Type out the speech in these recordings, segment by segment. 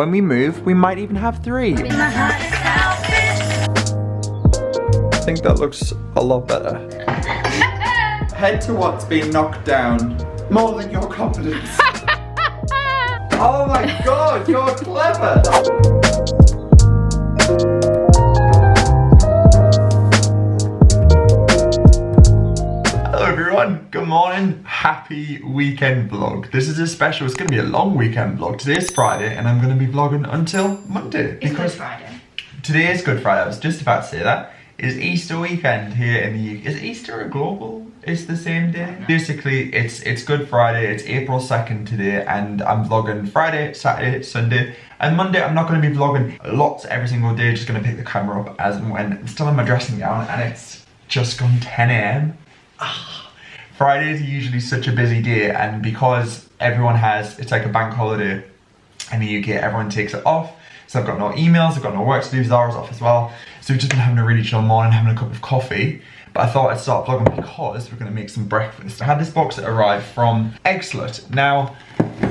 When we move, we might even have 3. I think that looks a lot better. Head to what's been knocked down more than your confidence. Oh my god, you're clever! Hello everyone, good morning, happy weekend vlog. This is a special, it's going to be a long weekend vlog. Today's Friday and I'm going to be vlogging until Monday. It's Good Friday. Today is Good Friday, I was just about to say that. It's Easter weekend here in the UK. Is Easter a global? It's the same day? Basically, it's Good Friday, it's April 2nd today, and I'm vlogging Friday, Saturday, Sunday, and Monday I'm not going to be vlogging lots every single day, just going to pick the camera up as and when. I'm still in my dressing gown, and it's just gone 10 AM. Fridays are usually such a busy day, and because everyone it's like a bank holiday in the UK, everyone takes it off. So I've got no emails, I've got no work to do, Zara's off as well. So we've just been having a really chill morning, having a cup of coffee. But I thought I'd start vlogging because we're gonna make some breakfast. I had this box that arrived from Catleugh. Now,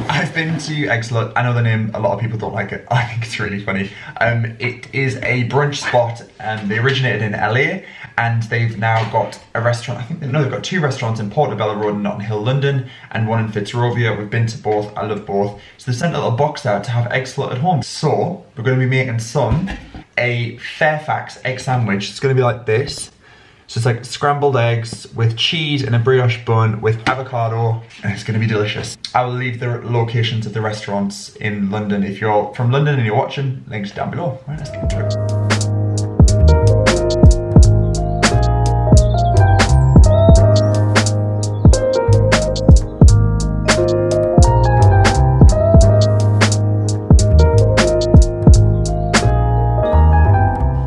I've been to Catleugh. I know the name, a lot of people don't like it. I think it's really funny. It is a brunch spot, and they originated in LA, and they've now got a restaurant. They've got 2 restaurants in Portobello Road in Notting Hill, London, and one in Fitzrovia. We've been to both, I love both. So they sent a little box out to have Catleugh at home. So we're gonna be making a Fairfax egg sandwich. It's gonna be like this. So it's like scrambled eggs with cheese and a brioche bun with avocado, and it's gonna be delicious. I will leave the locations of the restaurants in London. If you're from London and you're watching, links down below. Right, let's get into it.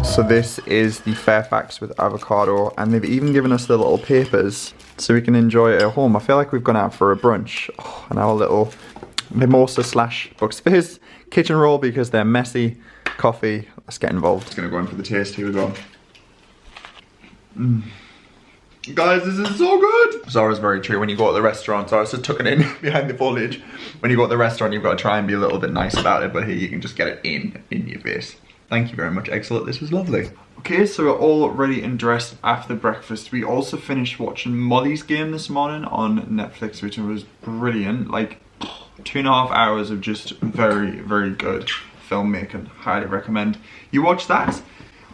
So this is the Fairfax with avocado, and they've even given us the little papers so we can enjoy it at home. I feel like we've gone out for a brunch. Oh, and our little mimosa / Bucks Fizz kitchen roll because they're messy. Coffee, let's get involved. Just gonna go in for the taste, here we go. Guys, this is so good! Zara's very true. When you go to the restaurant, so I was just tucking in behind the foliage. When you go to the restaurant, you've got to try and be a little bit nice about it, but here you can just get it in your face. Thank you very much, Catleugh. This was lovely. Okay, so we're all ready and dressed after breakfast. We also finished watching Molly's Game this morning on Netflix, which was brilliant. Like 2.5 hours of just very, very good filmmaking. Highly recommend you watch that.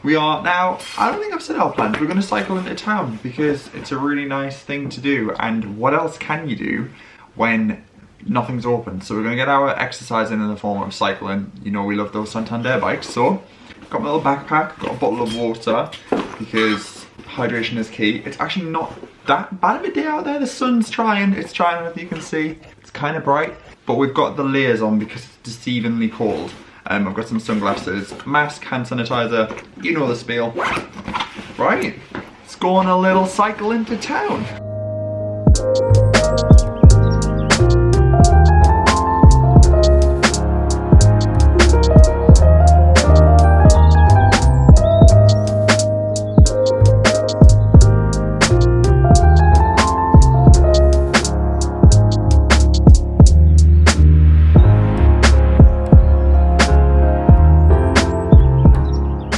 We are now, I don't think I've said our plans. We're going to cycle into town because it's a really nice thing to do. And what else can you do when nothing's open? So we're going to get our exercise in the form of cycling. You know we love those Santander bikes. So got my little backpack, got a bottle of water because hydration is key. It's actually not that bad of a day out there. The sun's trying, it's trying, if you can see. It's kind of bright, but we've got the layers on because it's deceivingly cold. I've got some sunglasses, mask, hand sanitizer, you know the spiel. Right, let's go on a little cycle into town.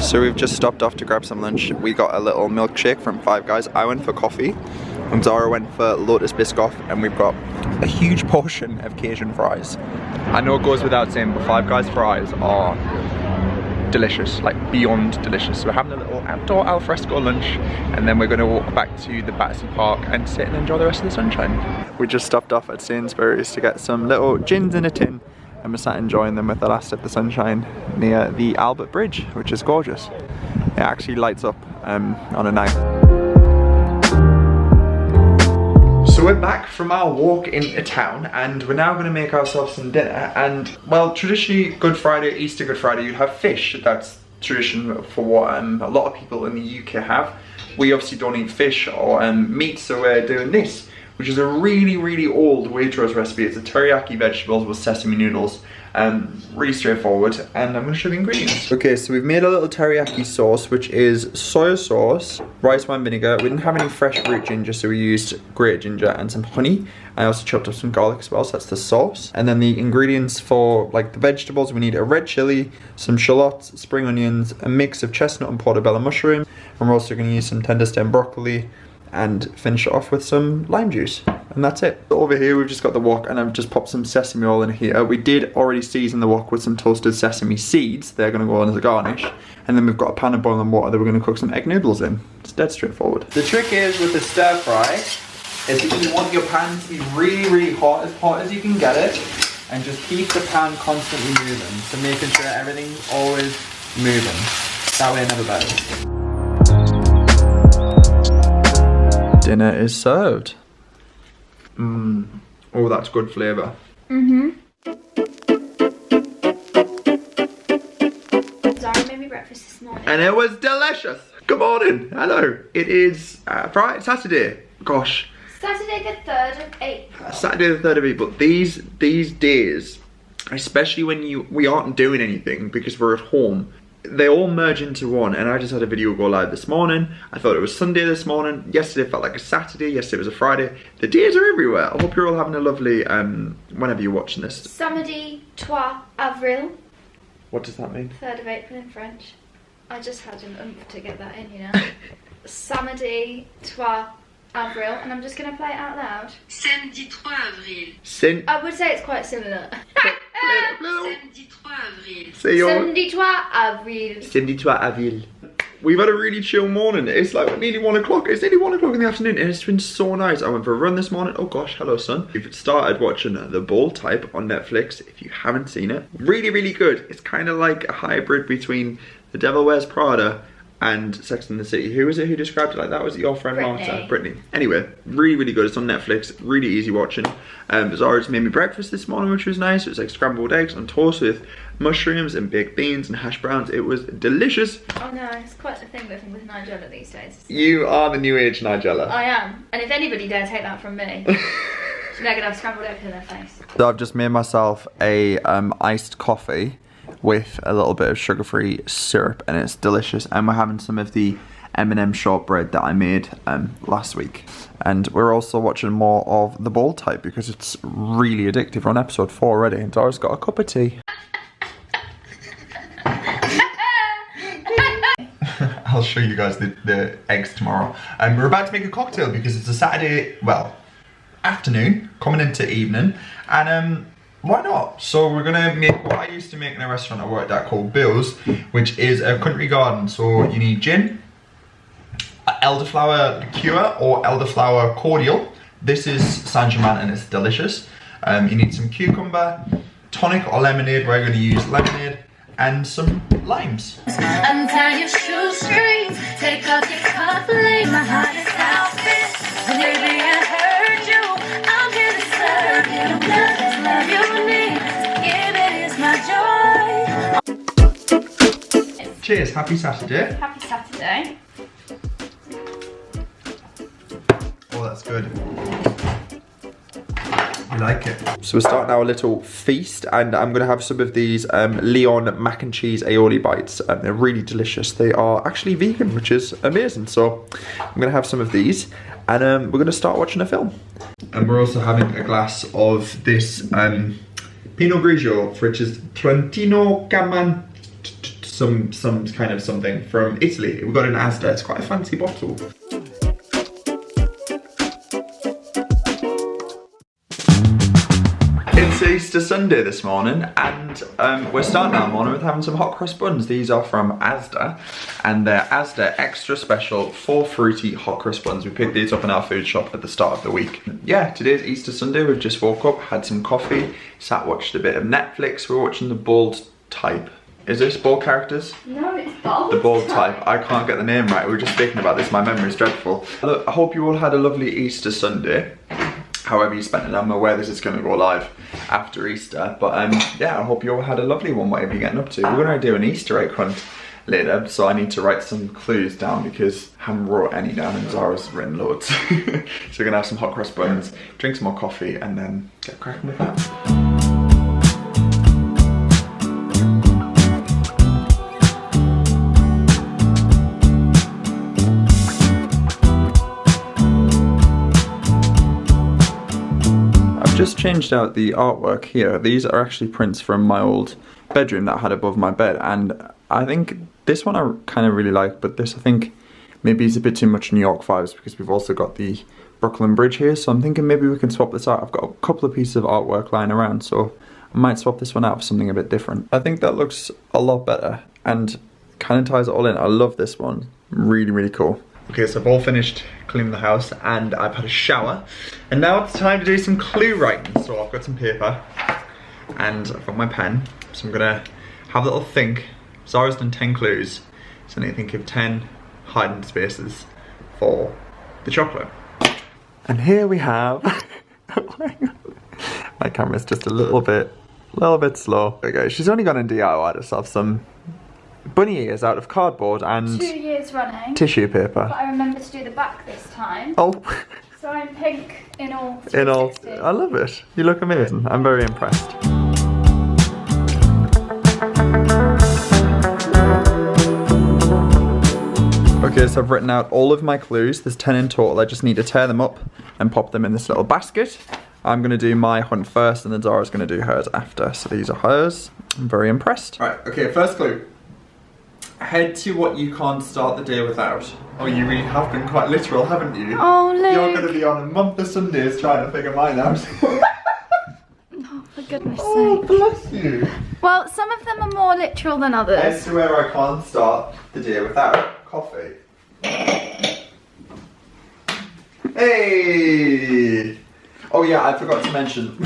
So we've just stopped off to grab some lunch. We got a little milkshake from Five Guys. I went for coffee, and Zara went for Lotus Biscoff, and we've got a huge portion of Cajun fries. I know it goes without saying, but Five Guys fries are delicious, like beyond delicious. So we're having a little outdoor al fresco lunch, and then we're going to walk back to the Battersea Park and sit and enjoy the rest of the sunshine. We just stopped off at Sainsbury's to get some little gins in a tin, and we're sat enjoying them with the last of the sunshine near the Albert Bridge, which is gorgeous. It actually lights up on a night. So we're back from our walk into town, and we're now going to make ourselves some dinner. And well, traditionally Good Friday, Easter Good Friday, you'd have fish. That's tradition for what a lot of people in the UK have. We obviously don't eat fish or meat, so we're doing this, which is a really, really old Waitrose recipe. It's a teriyaki vegetables with sesame noodles. Really straightforward, and I'm going to show the ingredients. Okay, so we've made a little teriyaki sauce, which is soy sauce, rice wine vinegar. We didn't have any fresh root ginger, so we used grated ginger and some honey. I also chopped up some garlic as well, so that's the sauce. And then the ingredients for like the vegetables, we need a red chili, some shallots, spring onions, a mix of chestnut and portobello mushroom. And we're also going to use some tender stem broccoli and finish it off with some lime juice. And that's it. Over here we've just got the wok, and I've just popped some sesame oil in here. We did already season the wok with some toasted sesame seeds. They're going to go on as a garnish. And then we've got a pan of boiling water that we're going to cook some egg noodles in. It's dead straightforward. The trick is with the stir fry is that you want your pan to be really hot as you can get it, and just keep the pan constantly moving, so making sure everything's always moving. That way it never burns. Dinner is served. Oh, that's good flavour. Zara made me breakfast this morning. And it was delicious. Good morning. Hello. It is Friday, Saturday. Gosh. Saturday the 3rd of April. Saturday the 3rd of April. These days, especially when we aren't doing anything because we're at home, they all merge into one. And I just had a video go live this morning. I thought it was Sunday this morning. Yesterday felt like a Saturday. Yesterday was a Friday. The days are everywhere. I hope you're all having a lovely, whenever you're watching this. Samedi 3 avril. What does that mean? 3rd of April in French. I just had an oomph to get that in, you know. Samedi 3 avril, and I'm just going to play it out loud. Samedi 3 avril. I would say it's quite similar. Samedi 3 avril. Samedi 3 avril. Samedi 3 avril. We've had a really chill morning. It's like nearly 1 o'clock. It's nearly 1 o'clock in the afternoon, and it's been so nice. I went for a run this morning. Oh gosh, hello son. We've started watching The Bold Type on Netflix. If you haven't seen it, really good. It's kind of like a hybrid between The Devil Wears Prada and Sex and the City. Who was it who described it like that? Was it your friend Marta? Brittany. Anyway, really good. It's on Netflix. Really easy watching. Zara just made me breakfast this morning, which was nice. It was like scrambled eggs on toast with mushrooms and baked beans and hash browns. It was delicious. Oh no, it's quite a thing living with Nigella these days. You are the new age Nigella. I am. And if anybody dare take that from me, they're gonna have scrambled eggs in their face. So I've just made myself a iced coffee with a little bit of sugar-free syrup, and it's delicious. And we're having some of the M&M shortbread that I made last week. And we're also watching more of The Bold Type because it's really addictive. We're on episode 4 already, and Zara's got a cup of tea. I'll show you guys the eggs tomorrow. We're about to make a cocktail because it's a Saturday, well, afternoon, coming into evening, and why not? So we're gonna make what I used to make in a restaurant I worked at called Bill's, which is a country garden. So you need gin, elderflower liqueur or elderflower cordial. This is Saint Germain and it's delicious. You need some cucumber, tonic or lemonade. We're gonna use lemonade, and some limes. Untie your shoestrings, take off your cufflinks, my hottest outfit. Baby, I heard you, I'm here to serve you. Love is love you need, give it is my joy. Cheers, happy Saturday. Happy Saturday. Oh, that's good. I like it. So we're starting our little feast, and I'm going to have some of these Leon mac and cheese aioli bites. They're really delicious. They are actually vegan, which is amazing. So I'm going to have some of these, and we're going to start watching a film. And we're also having a glass of this Pinot Grigio, which is Trentino Caman, some kind of something from Italy. We got it in Asda. It's quite a fancy bottle. It's Easter Sunday this morning, and we're starting our morning with having some hot cross buns. These are from Asda, and they're Asda extra special 4 fruity hot cross buns. We picked these up in our food shop at the start of the week. Yeah, today's Easter Sunday. We've just woke up, had some coffee, sat watched a bit of Netflix. We're watching The Bold Type. Is this Bold Characters? No, it's Bold. The Bold Type. I can't get the name right. We were just speaking about this. My memory's dreadful. Look, I hope you all had a lovely Easter Sunday. However you spent it. I'm aware this is going to go live after Easter, but yeah, I hope you all had a lovely one. Whatever you're getting up to. We're going to do an Easter egg hunt later, so I need to write some clues down because I haven't wrote any down and Zara's written loads. So we're going to have some hot cross buns, drink some more coffee, and then get cracking with that. just changed out the artwork here. These are actually prints from my old bedroom that I had above my bed, and I think this one I kind of really like, but this I think maybe is a bit too much New York vibes because we've also got the Brooklyn Bridge here, so I'm thinking maybe we can swap this out. I've got a couple of pieces of artwork lying around, so I might swap this one out for something a bit different. I think that looks a lot better and kind of ties it all in. I love this one. Really, really cool. Okay, so I've all finished cleaning the house and I've had a shower. And now it's time to do some clue writing. So I've got some paper and I've got my pen. So I'm gonna have a little think. Zara's done 10 clues. So I need to think of 10 hiding spaces for the chocolate. And here we have, my camera's just a little bit slow. Okay, she's only gone and DIY'd herself some bunny ears out of cardboard and 2 years running. tissue paper. But I remember to do the back this time. Oh. So I'm pink in all. In all, I love it. You look amazing. I'm very impressed. Okay, so I've written out all of my clues. There's 10 in total. I just need to tear them up and pop them in this little basket. I'm gonna do my hunt first and then Zara's gonna do hers after. So these are hers. I'm very impressed. Right, okay, first clue. Head to what you can't start the day without. Oh, you really have been quite literal, haven't you? Oh, Luke. You're gonna be on a month of Sundays trying to figure mine out. Oh, for goodness Oh, sake. bless you. Well, some of them are more literal than others. Head to where I can't start the day without coffee. Hey! Oh yeah, I forgot to mention.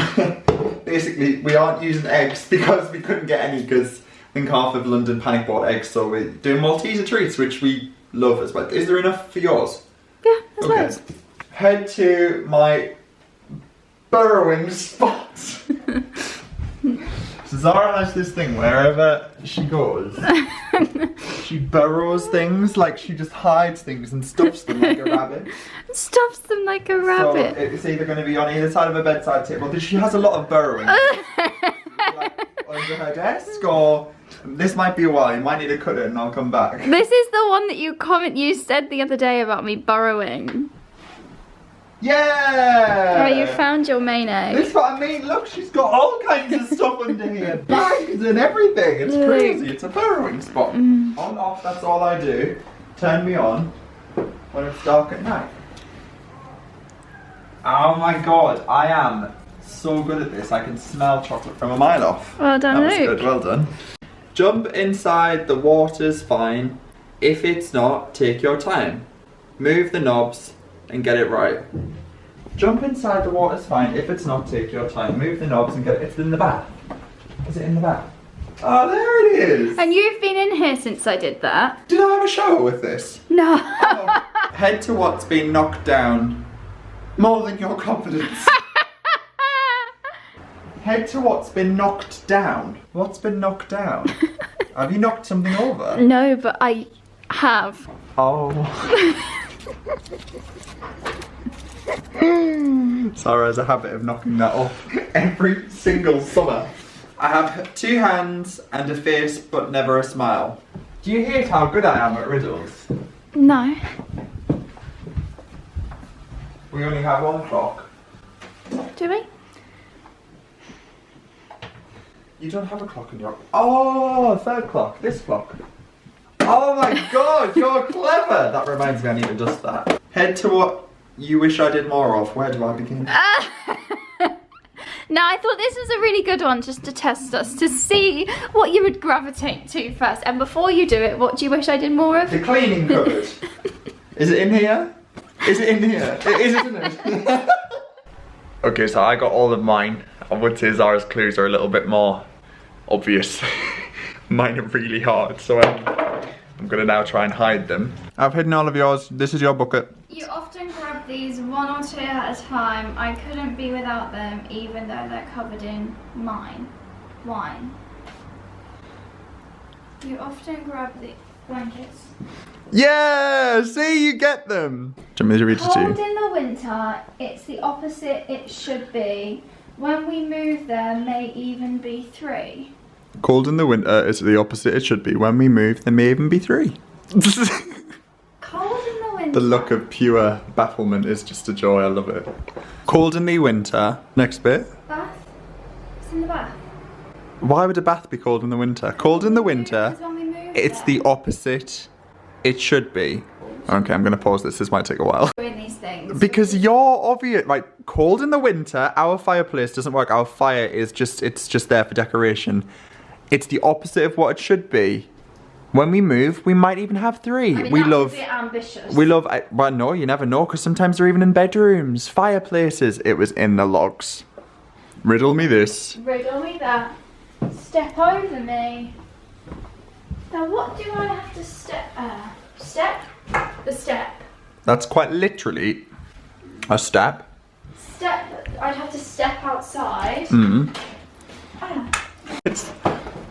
Basically, we aren't using eggs because we couldn't get any because I think half of London panic bought eggs, so we're doing Malteser treats, which we love as well. Is there enough for yours? Yeah, there's loads. Head to my burrowing spots. So Zara has this thing wherever she goes, she burrows things, like she just hides things and stuffs them like a rabbit. Stuffs them like a rabbit. So it's either going to be on either side of a bedside table. She has a lot of burrowing. Like under her desk, or this might be a while. You might need to cut it and I'll come back. This is the one that you said the other day about me burrowing. Yeah! Oh, you found your main egg. That's what I mean. Look, she's got all kinds of stuff under here. Bags and everything. It's crazy. It's a burrowing spot. On, off, that's all I do. Turn me on when it's dark at night. Oh my god, I am so good at this. I can smell chocolate from a mile off. Well done, That was Luke. good, well done. Jump inside, the water's fine. If it's not, take your time. Move the knobs and get it right. Jump inside, the water's fine. If it's not, take your time. Move the knobs and get it. It's in the bath. Is it in the bath? Oh, there it is. And you've been in here since I did that. Did I have a shower with this? No. Oh. Head to what's been knocked down. More than your confidence. Head to what's been knocked down. What's been knocked down? Have you knocked something over? No, but I have. Oh. Sarah has a habit of knocking that off every single summer. I have 2 hands and a face, but never a smile. Do you hate how good I am at riddles? No. We only have 1 clock. Do we? You don't have a clock in your... Oh, 3rd clock. This clock. Oh my god, you're clever! That reminds me, I need to dust that. Head to what you wish I did more of. Where do I begin? No, I thought this was a really good one just to test us, to see what you would gravitate to first. And before you do it, what do you wish I did more of? The cleaning cupboard. Is it in here? Is it in here? It is, isn't it? Okay, so I got all of mine. I would say Zara's clues are a little bit more obvious. Mine are really hard, so I'm gonna now try and hide them. I've hidden all of yours. This is your bucket. You often grab these 1 or 2 at a time. I couldn't be without them, even though they're covered in wine. You often grab the blankets. Yeah! See, you get them! Do you want me to read it to Cold you? in the winter, it's the opposite it should be. When we move there may even be 3. Cold in the winter is the opposite it should be. When we move, there may even be 3. Cold in the The look of pure bafflement is just a joy, I love it. Cold in the winter. Next bit. Bath? It's in the bath. Why would a bath be cold in the winter? Cold in the winter, Because when we moved it's there. the opposite. It should be. Okay, I'm gonna pause this. This might take a while. Doing these things. Because you're obvious, right? Cold in the winter, our fireplace doesn't work. Our fire is it's just there for decoration. It's the opposite of what it should be. When we move, we might even have 3. I mean, we that's love. a bit ambitious. We love. Well, no, you never know, because sometimes they're even in bedrooms, fireplaces. It was in the logs. Riddle me this. Riddle me that. Step over me. Now, what do I have to step? Step. The step. That's quite literally a step. Step. I'd have to step outside. It's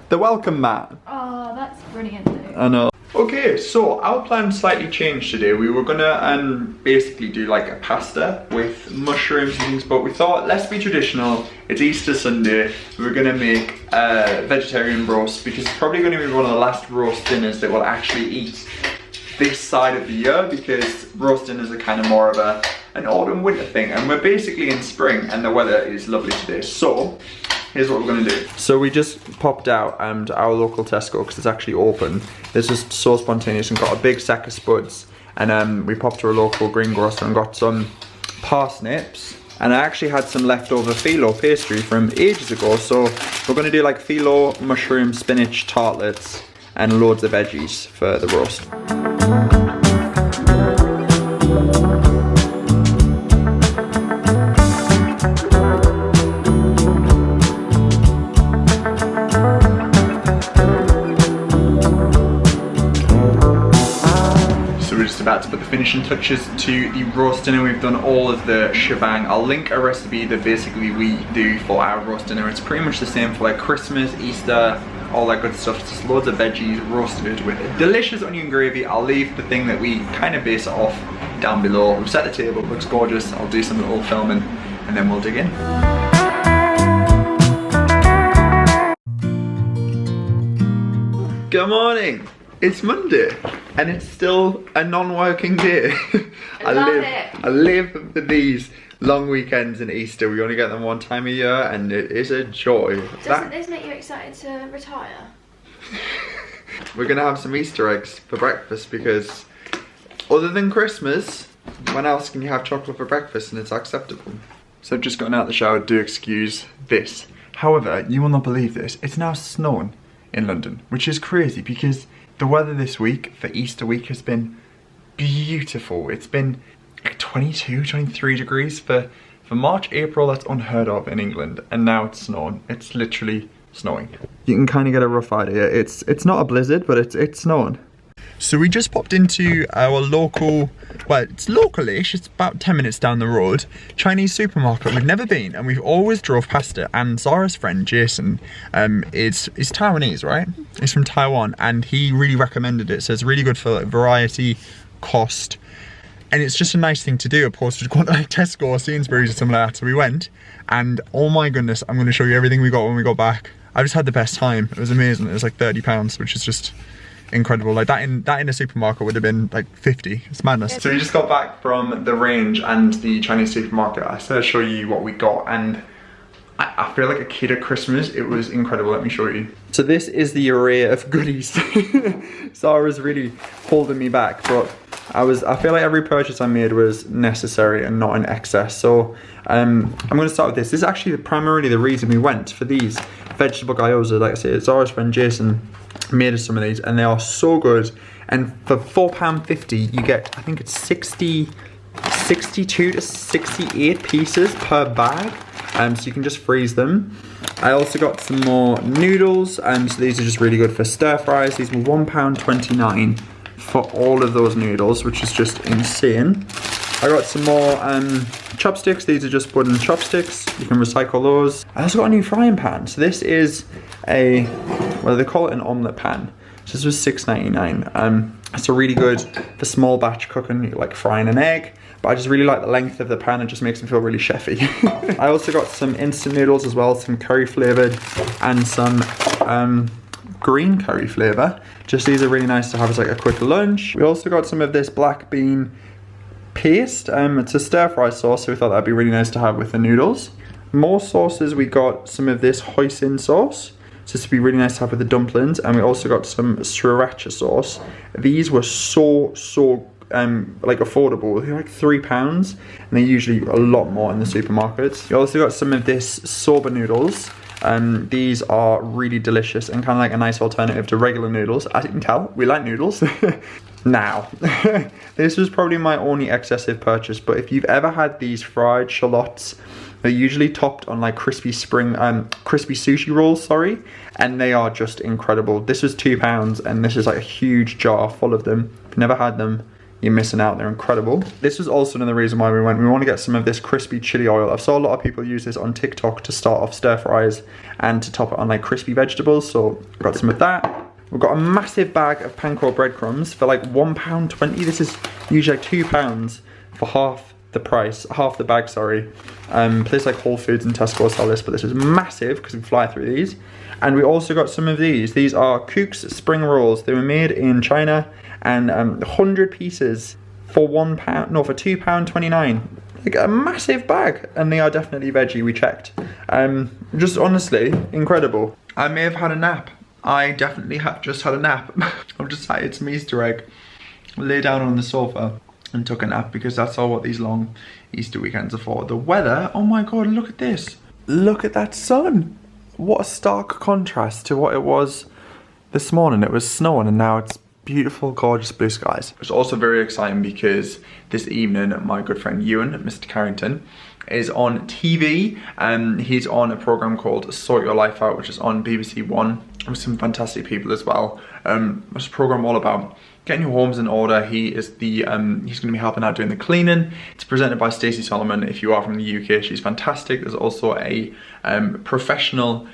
the welcome mat. Oh, that's brilliant, Luke. I know. Okay, so our plan slightly changed today. We were gonna basically do like a pasta with mushrooms and things, but we thought let's be traditional. It's Easter Sunday. We're gonna make a vegetarian roast because it's probably gonna be one of the last roast dinners that we'll actually eat this side of the year, because roast dinners are kind of more of an autumn winter thing, and we're basically in spring and the weather is lovely today. So here's what we're gonna do. So we just popped out our local Tesco because it's actually open. This is so spontaneous, and got a big sack of spuds, and we popped to a local greengrocer and got some parsnips. And I actually had some leftover phyllo pastry from ages ago, so we're gonna do like phyllo, mushroom, spinach tartlets, and loads of veggies for the roast. About to put the finishing touches to the roast dinner. We've done all of the shebang. I'll link a recipe that basically we do for our roast dinner. It's pretty much the same for like Christmas, Easter, all that good stuff. Just loads of veggies roasted with a delicious onion gravy. I'll leave the thing that we kind of base it off down below. We've set the table, it looks gorgeous. I'll do some little filming and then we'll dig in. Good morning. It's Monday, and it's still a non-working day. I live for these long weekends and Easter. We only get them one time a year, and it is a joy. Doesn't this make you excited to retire? We're gonna have some Easter eggs for breakfast, because other than Christmas, when else can you have chocolate for breakfast and it's acceptable? So I've just gotten out of the shower, do excuse this. However, you will not believe this, it's now snowing in London, which is crazy because the weather this week for Easter week has been beautiful. It's been like 22, 23 degrees for March, April. That's unheard of in England, and now it's snowing. It's literally snowing. You can kind of get a rough idea. It's not a blizzard, but it's snowing. So we just popped into our local, well, it's local-ish, it's about 10 minutes down the road, Chinese supermarket. We've never been, and we've always drove past it. And Zara's friend, Jason, is Taiwanese, right? He's from Taiwan, and he really recommended it. So it's really good for like, variety, cost, and it's just a nice thing to do, opposed to going to like Tesco or Sainsbury's or something like that. So we went, and oh my goodness, I'm going to show you everything we got when we got back. I just had the best time. It was amazing. It was like £30, which is just incredible. Like that in a supermarket would have been like 50. It's madness. So we just got back from the range and the Chinese supermarket. I said I'd show you what we got, and I feel like a kid at Christmas. It was incredible. Let me show you. So this is the array of goodies. Zara's really holding me back, but I feel like every purchase I made was necessary and not in excess. So I'm going to start with this. This is actually primarily the reason we went for these vegetable gyoza. Like I said, Zara's friend Jason made us some of these, and they are so good. And for £4.50 you get, I think it's 62 to 68 pieces per bag, so you can just freeze them. I also got some more noodles, so these are just really good for stir fries. These were £1.29 for all of those noodles, which is just insane. I got some more chopsticks. These are just wooden chopsticks. You can recycle those. I also got a new frying pan. So this is a, well, they call it an omelette pan. So this was $6.99. It's a really good for small batch cooking, like frying an egg. But I just really like the length of the pan. It just makes them feel really chefy. I also got some instant noodles as well, some curry flavored, and some green curry flavour. Just these are really nice to have as like a quick lunch. We also got some of this black bean paste. It's a stir fry sauce, so we thought that'd be really nice to have with the noodles. More sauces, we got some of this hoisin sauce. So this would be really nice to have with the dumplings. And we also got some sriracha sauce. These were so like affordable. They're like £3 and they're usually a lot more in the supermarkets. We also got some of this soba noodles. These are really delicious and kind of like a nice alternative to regular noodles. As you can tell, we like noodles. Now, this was probably my only excessive purchase, but if you've ever had these fried shallots, they're usually topped on like crispy sushi rolls, sorry, and they are just incredible. This was £2 and this is like a huge jar full of them. If you've never had them, you're missing out, they're incredible. This was also another reason why we went. We want to get some of this crispy chili oil. I've saw a lot of people use this on TikTok to start off stir fries and to top it on like crispy vegetables, so I got some of that. We've got a massive bag of panko breadcrumbs for like £1.20. This is usually like £2 for half the price, half the bag, sorry. Places like Whole Foods and Tesco sell this, but this is massive because we fly through these. And we also got some of these. These are Cook's spring rolls. They were made in China, and 100 pieces for £1, no, for £2.29. Like a massive bag, and they are definitely veggie, we checked. Just honestly, incredible. I may have had a nap. I definitely just had a nap. I've decided some Easter egg. Lay down on the sofa and took a nap because that's all what these long Easter weekends are for. The weather, oh my God, look at this. Look at that sun. What a stark contrast to what it was this morning. It was snowing and now it's beautiful, gorgeous blue skies. It's also very exciting because this evening, my good friend Ewan, Mr. Carrington, is on TV. He's on a program called Sort Your Life Out, which is on BBC One, with some fantastic people as well. It's a program all about getting your homes in order. He's going to be helping out doing the cleaning. It's presented by Stacey Solomon. If you are from the UK, she's fantastic. There's also a professional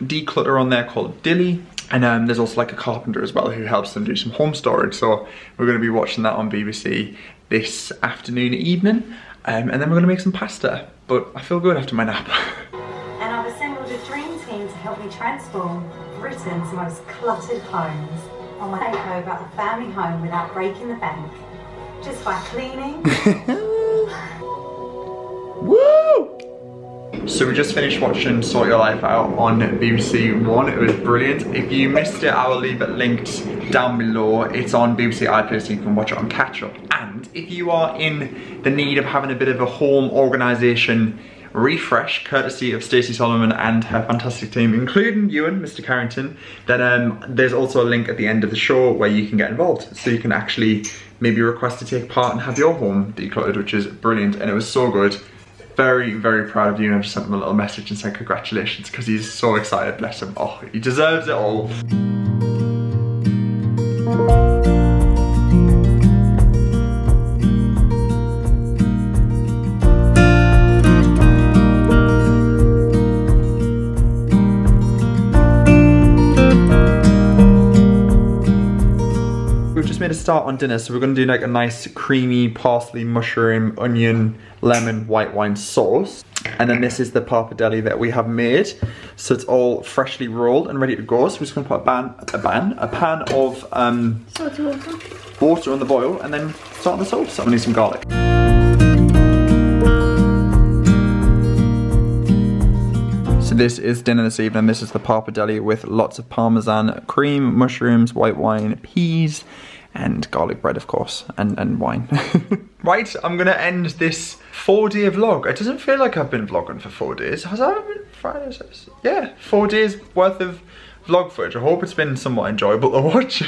declutter on there called Dilly. And there's also like a carpenter as well who helps them do some home storage. So we're going to be watching that on BBC this afternoon, evening. And then we're going to make some pasta. But I feel good after my nap. And I've assembled a dream team to help me transform Britain's most cluttered homes on my takeover a family home without breaking the bank. Just by cleaning. Woo! So we just finished watching Sort Your Life Out on BBC One. It was brilliant. If you missed it, I will leave it linked down below. It's on BBC iPlayer, so you can watch it on catch up. And if you are in the need of having a bit of a home organisation refresh, courtesy of Stacey Solomon and her fantastic team, including Ewan, Mr. Carrington, then there's also a link at the end of the show where you can get involved. So you can actually maybe request to take part and have your home decluttered, which is brilliant. And it was so good. Very, very proud of you, and I just sent him a little message and said congratulations because he's so excited, bless him. Oh, he deserves it all. We've just made a start on dinner, so we're going to do like a nice creamy parsley, mushroom, onion, lemon, white wine sauce. And then this is the pappardelle that we have made. So it's all freshly rolled and ready to go. So we're just going to put a pan of water on the boil and then start the sauce. I'm going to need some garlic. So this is dinner this evening. This is the pappardelle with lots of parmesan, cream, mushrooms, white wine, peas, and garlic bread, of course, and wine. Right, I'm gonna end this 4-day vlog. It doesn't feel like I've been vlogging for 4 days. Has that been Friday? Yeah, 4 days worth of vlog footage. I hope it's been somewhat enjoyable to watch.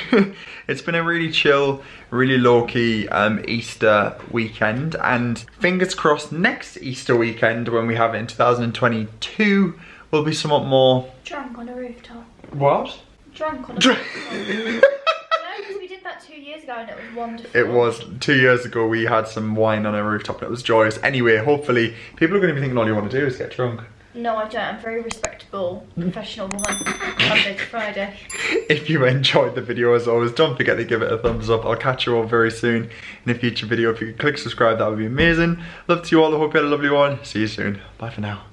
It's been a really chill, really low-key Easter weekend, and fingers crossed next Easter weekend when we have it in 2022 will be somewhat more... Drunk on a rooftop. What? Drunk on a rooftop. Because we did that 2 years ago and it was wonderful. It was. 2 years ago we had some wine on a rooftop and it was joyous. Anyway, hopefully people are going to be thinking all you want to do is get drunk. No, I don't. I'm a very respectable, professional woman. Monday to Friday. If you enjoyed the video, as always, don't forget to give it a thumbs up. I'll catch you all very soon in a future video. If you could click subscribe, that would be amazing. Love to you all. I hope you had a lovely one. See you soon. Bye for now.